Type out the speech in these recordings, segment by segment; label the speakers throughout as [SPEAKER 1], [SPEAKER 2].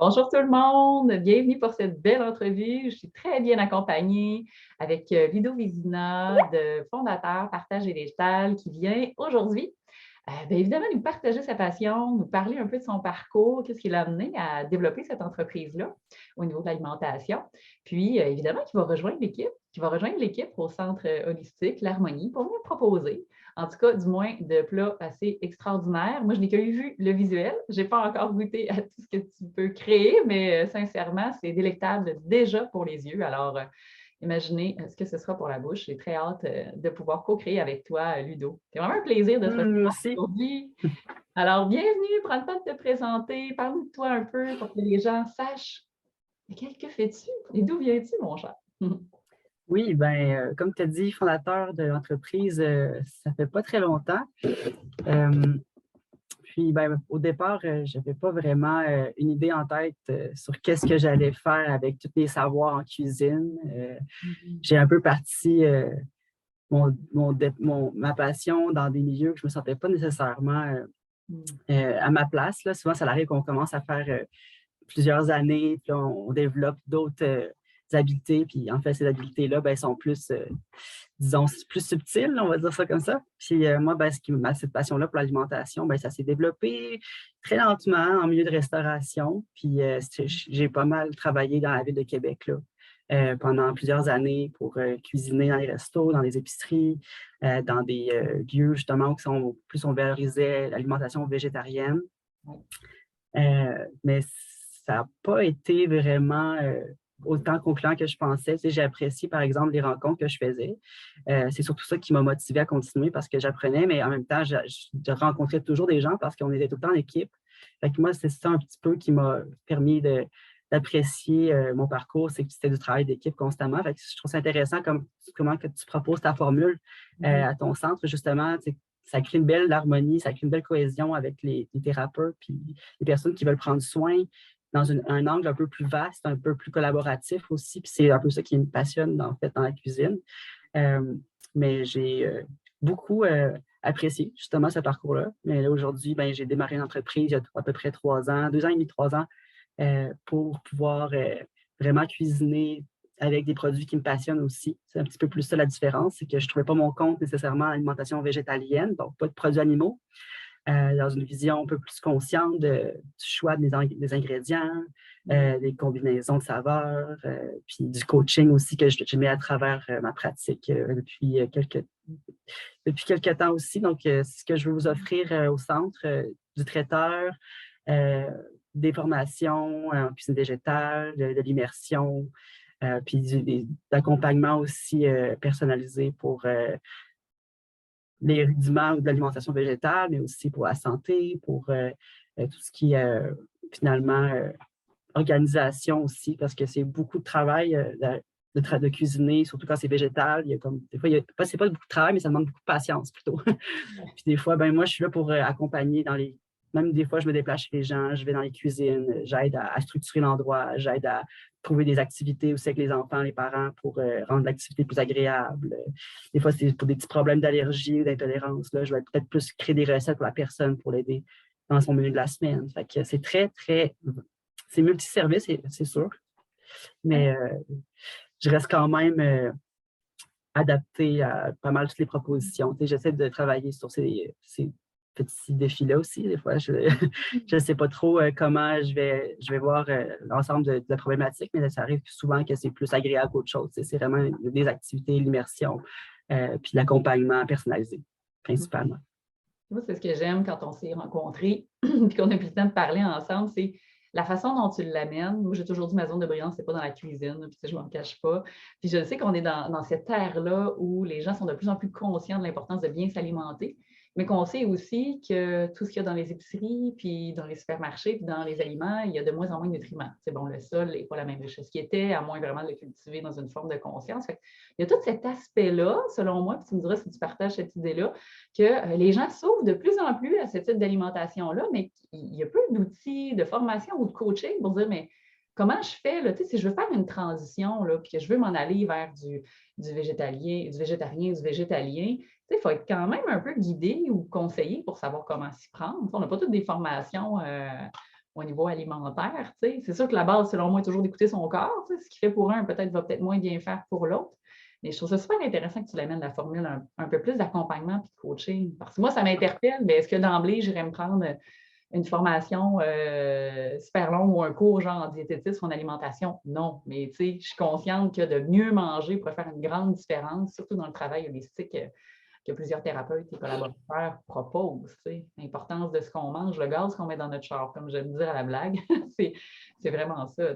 [SPEAKER 1] Bonjour tout le monde, bienvenue pour cette belle entrevue. Je suis très bien accompagnée avec Ludo Vézina, de fondateur Partage et Végétal, qui vient aujourd'hui, évidemment, nous partager sa passion, nous parler un peu de son parcours, qu'est-ce qui l'a amené à développer cette entreprise-là au niveau de l'alimentation. Puis, évidemment, qui va rejoindre l'équipe au centre holistique, l'Harmonie, pour nous proposer en tout cas, du moins, de plats assez extraordinaires. Moi, je n'ai que vu le visuel. Je n'ai pas encore goûté à tout ce que tu peux créer, mais sincèrement, c'est délectable déjà pour les yeux. Alors, imaginez ce que ce sera pour la bouche. J'ai très hâte de pouvoir co-créer avec toi, Ludo. C'est vraiment un plaisir de te
[SPEAKER 2] Moi
[SPEAKER 1] recevoir
[SPEAKER 2] aussi.
[SPEAKER 1] aujourd'hui. Alors, bienvenue, prends le temps de te présenter. Parle-nous de toi un peu pour que les gens sachent que fais-tu et d'où viens-tu, mon cher?
[SPEAKER 2] Oui, comme tu as dit, fondateur de l'entreprise, ça fait pas très longtemps. Euh, Au départ, je n'avais pas vraiment une idée en tête sur qu'est-ce que j'allais faire avec tous les savoirs en cuisine. J'ai un peu parti ma passion dans des milieux que je ne me sentais pas nécessairement à ma place. Là. Souvent, ça arrive qu'on commence à faire plusieurs années, puis on développe d'autres habiletés, puis en fait, ces habiletés-là, sont plus, disons, plus subtiles, on va dire ça comme ça. Puis moi, cette passion-là pour l'alimentation, ça s'est développé très lentement en milieu de restauration, puis j'ai pas mal travaillé dans la ville de Québec, là. Pendant plusieurs années pour cuisiner dans les restos, dans les épiceries, dans des lieux justement où on valorisait l'alimentation végétarienne. Mais ça n'a pas été vraiment autant concluant que je pensais. Tu sais, j'ai apprécié, par exemple, les rencontres que je faisais. C'est surtout ça qui m'a motivé à continuer parce que j'apprenais, mais en même temps, je rencontrais toujours des gens parce qu'on était tout le temps en équipe. Fait que moi, c'est ça un petit peu qui m'a permis d'apprécier mon parcours, c'est que c'était du travail d'équipe constamment. Fait que je trouve ça intéressant comment que tu proposes ta formule à ton centre, justement. Tu sais, ça crée une belle harmonie, ça crée une belle cohésion avec les thérapeutes puis les personnes qui veulent prendre soin dans un angle un peu plus vaste, un peu plus collaboratif aussi. Puis c'est un peu ça qui me passionne, en fait, dans la cuisine. Euh, mais j'ai beaucoup apprécié justement ce parcours-là. Mais là, aujourd'hui, j'ai démarré une entreprise il y a à peu près 3 ans, 2 ans et demi, 3 ans, pour pouvoir vraiment cuisiner avec des produits qui me passionnent aussi. C'est un petit peu plus ça la différence, c'est que je ne trouvais pas mon compte nécessairement à l'alimentation végétalienne, donc pas de produits animaux, dans une vision un peu plus consciente du choix des ingrédients, des combinaisons de saveurs, puis du coaching aussi que je mets à travers ma pratique depuis quelques temps aussi. Donc, c'est ce que je veux vous offrir au centre du traiteur, euh, des formations en cuisine végétale, de l'immersion, puis d'accompagnement aussi personnalisé pour les rudiments de l'alimentation végétale, mais aussi pour la santé, pour tout ce qui est finalement organisation aussi, parce que c'est beaucoup de travail de cuisiner, surtout quand c'est végétal. Il y a comme, des fois, c'est pas beaucoup de travail, mais ça demande beaucoup de patience plutôt. Puis des fois, moi, je suis là pour accompagner même des fois, je me déplace chez les gens, je vais dans les cuisines, j'aide à structurer l'endroit, j'aide à trouver des activités aussi avec les enfants, les parents, pour rendre l'activité plus agréable. Des fois, c'est pour des petits problèmes d'allergie ou d'intolérance. Là, je vais peut-être plus créer des recettes pour la personne pour l'aider dans son menu de la semaine. Fait que c'est très, très. C'est multiservice, c'est sûr, mais je reste quand même adapté à pas mal toutes les propositions. Tu sais, j'essaie de travailler sur ces petits défis-là aussi. Des fois, je ne sais pas trop comment je vais voir l'ensemble de la problématique, mais ça arrive souvent que c'est plus agréable qu'autre chose. Tu sais, c'est vraiment des activités, l'immersion, puis l'accompagnement personnalisé, principalement.
[SPEAKER 1] Moi, c'est ce que j'aime quand on s'est rencontrés et qu'on a pris le temps de parler ensemble, c'est la façon dont tu l'amènes. Moi, j'ai toujours dit ma zone de brillance, c'est pas dans la cuisine, puis je ne m'en cache pas. Puis je sais qu'on est dans cette ère-là où les gens sont de plus en plus conscients de l'importance de bien s'alimenter, mais qu'on sait aussi que tout ce qu'il y a dans les épiceries, puis dans les supermarchés, puis dans les aliments, il y a de moins en moins de nutriments. C'est bon, le sol n'est pas la même richesse qu'il était, à moins vraiment de le cultiver dans une forme de conscience. Fait il y a tout cet aspect-là, selon moi, puis tu me diras si tu partages cette idée-là, que les gens s'ouvrent de plus en plus à ce type d'alimentation-là, mais il y a peu d'outils de formation ou de coaching pour dire, mais comment je fais, là, si je veux faire une transition, là, puis que je veux m'en aller vers du végétalien, du végétalien, il faut être quand même un peu guidé ou conseillé pour savoir comment s'y prendre. On n'a pas toutes des formations au niveau alimentaire. C'est sûr que la base, selon moi, est toujours d'écouter son corps. Ce qui fait pour un, peut-être va peut-être moins bien faire pour l'autre. Mais je trouve ça super intéressant que tu l'amènes la formule un peu plus d'accompagnement et de coaching. Parce que moi, ça m'interpelle, mais est-ce que d'emblée, j'irais me prendre une formation super longue ou un cours genre en diététisme ou en alimentation? Non. Mais je suis consciente que de mieux manger pourrait faire une grande différence, surtout dans le travail holistique que plusieurs thérapeutes et collaborateurs proposent. L'importance de ce qu'on mange, le gaz qu'on met dans notre char, comme j'aime dire à la blague, c'est vraiment ça.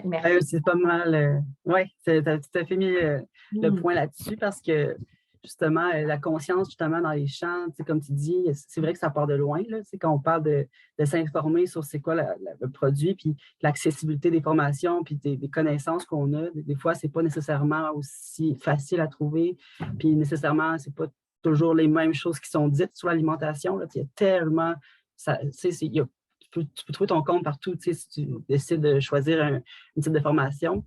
[SPEAKER 1] Merci.
[SPEAKER 2] C'est pas mal. Oui, tu as tout à fait mis le point là-dessus parce que justement, la conscience, justement, dans les champs, comme tu dis, c'est vrai que ça part de loin. Là, quand on parle de s'informer sur c'est quoi le produit, puis l'accessibilité des formations, puis des connaissances qu'on a, des fois, c'est pas nécessairement aussi facile à trouver, puis nécessairement, c'est pas toujours les mêmes choses qui sont dites sur l'alimentation. Il y a tellement. Tu peux trouver ton compte partout si tu décides de choisir un type de formation.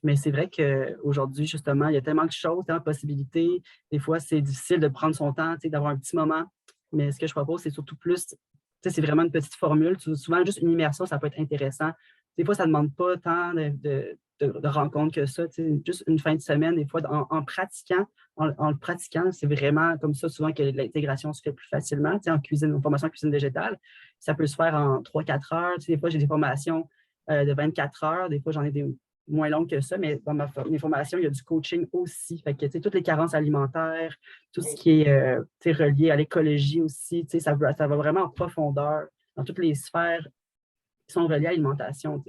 [SPEAKER 2] Mais c'est vrai qu'aujourd'hui, justement, il y a tellement de choses, tellement de possibilités. Des fois, c'est difficile de prendre son temps, d'avoir un petit moment. Mais ce que je propose, c'est surtout plus, c'est vraiment une petite formule. Souvent, juste une immersion, ça peut être intéressant. Des fois, ça ne demande pas tant de rencontres que ça. Juste une fin de semaine, des fois, en pratiquant, en le pratiquant, c'est vraiment comme ça souvent que l'intégration se fait plus facilement. En cuisine, en formation en cuisine végétale, ça peut se faire en 3-4 heures. Des fois, j'ai des formations de 24 heures. Des fois, j'en ai des moins longues que ça, mais dans mes formations, il y a du coaching aussi. Fait que, toutes les carences alimentaires, tout ce qui est relié à l'écologie aussi, ça va vraiment en profondeur dans toutes les sphères qui sont reliées à l'alimentation.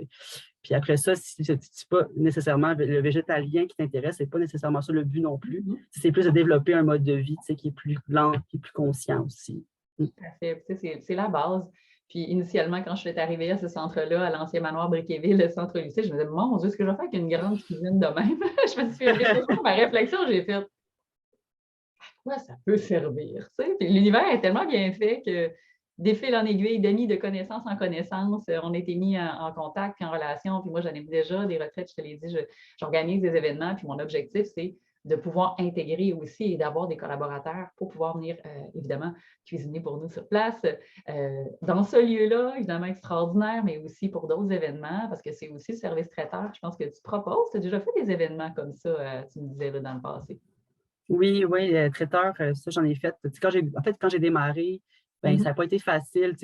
[SPEAKER 2] Puis après ça, si ce n'est pas nécessairement le végétalien qui t'intéresse, ce n'est pas nécessairement ça le but non plus. C'est plus de développer un mode de vie qui est plus lent, qui est plus conscient aussi.
[SPEAKER 1] Tout à fait. C'est la base. Puis initialement, quand je suis arrivée à ce centre-là, à l'ancien manoir Briquéville, le centre lycée, je me disais, mon Dieu, ce que je vais faire avec une grande cuisine de même? Je me suis fait ma réflexion, j'ai fait, à quoi ça peut servir? Puis l'univers est tellement bien fait que des fils en aiguille, d'amis, de connaissance en connaissance, on a été mis en contact, puis en relation. Puis moi, j'en ai déjà des retraites, je te l'ai dit, j'organise des événements, puis mon objectif, c'est de pouvoir intégrer aussi et d'avoir des collaborateurs pour pouvoir venir, évidemment, cuisiner pour nous sur place. Dans ce lieu-là, évidemment extraordinaire, mais aussi pour d'autres événements, parce que c'est aussi le service traiteur, je pense que tu proposes. Tu as déjà fait des événements comme ça, tu me disais là, dans le passé.
[SPEAKER 2] Oui, traiteur, ça, j'en ai fait. Quand j'ai démarré, ça n'a pas été facile,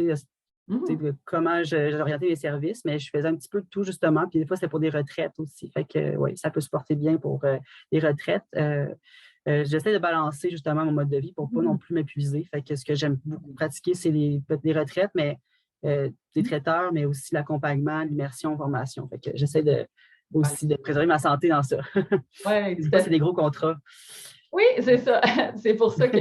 [SPEAKER 2] comment j'orientais les services, mais je faisais un petit peu de tout, justement. Puis des fois, c'était pour des retraites aussi. Fait que, oui, ça peut se porter bien pour les retraites. J'essaie de balancer, justement, mon mode de vie pour ne pas non plus m'épuiser. Fait que ce que j'aime beaucoup pratiquer, c'est les retraites, mais des traiteurs, mais aussi l'accompagnement, l'immersion, formation. Fait que j'essaie aussi de préserver ma santé dans ça.
[SPEAKER 1] Ouais,
[SPEAKER 2] c'est des gros contrats.
[SPEAKER 1] Oui, c'est ça. C'est pour ça que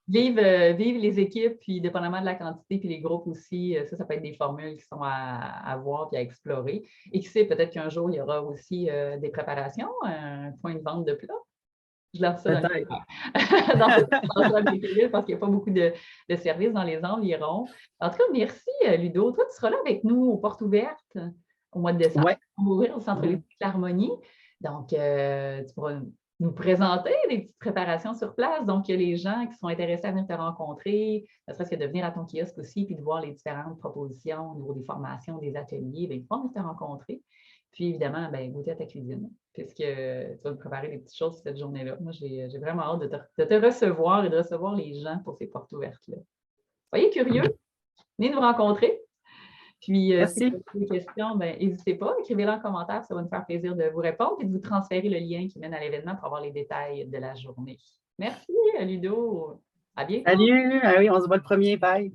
[SPEAKER 1] vivent les équipes, puis dépendamment de la quantité, puis les groupes aussi, ça peut être des formules qui sont à voir puis à explorer. Et qui sait, peut-être qu'un jour, il y aura aussi des préparations, un point de vente de plats. Je lance ça dans parce qu'il n'y a pas beaucoup de services dans les environs. En tout cas, merci, Ludo. Toi, tu seras là avec nous aux portes ouvertes au mois de décembre.
[SPEAKER 2] Ouais.
[SPEAKER 1] On va ouvrir au centre de l'Harmonie. Donc, tu pourras nous présenter des petites préparations sur place. Donc, il y a les gens qui sont intéressés à venir te rencontrer, ne serait-ce que de venir à ton kiosque aussi, puis de voir les différentes propositions au niveau des formations, des ateliers. Bien, ils vont venir te rencontrer. Puis, évidemment, goûter à ta cuisine, puisque tu vas me préparer des petites choses cette journée-là. Moi, j'ai vraiment hâte de te recevoir et de recevoir les gens pour ces portes ouvertes-là. Soyez curieux, venez nous rencontrer. Puis, si vous avez des questions, n'hésitez pas, écrivez-les en commentaire, ça va nous faire plaisir de vous répondre et de vous transférer le lien qui mène à l'événement pour avoir les détails de la journée. Merci, Ludo. À bientôt.
[SPEAKER 2] Salut! Ah oui, on se voit le 1er. Bye!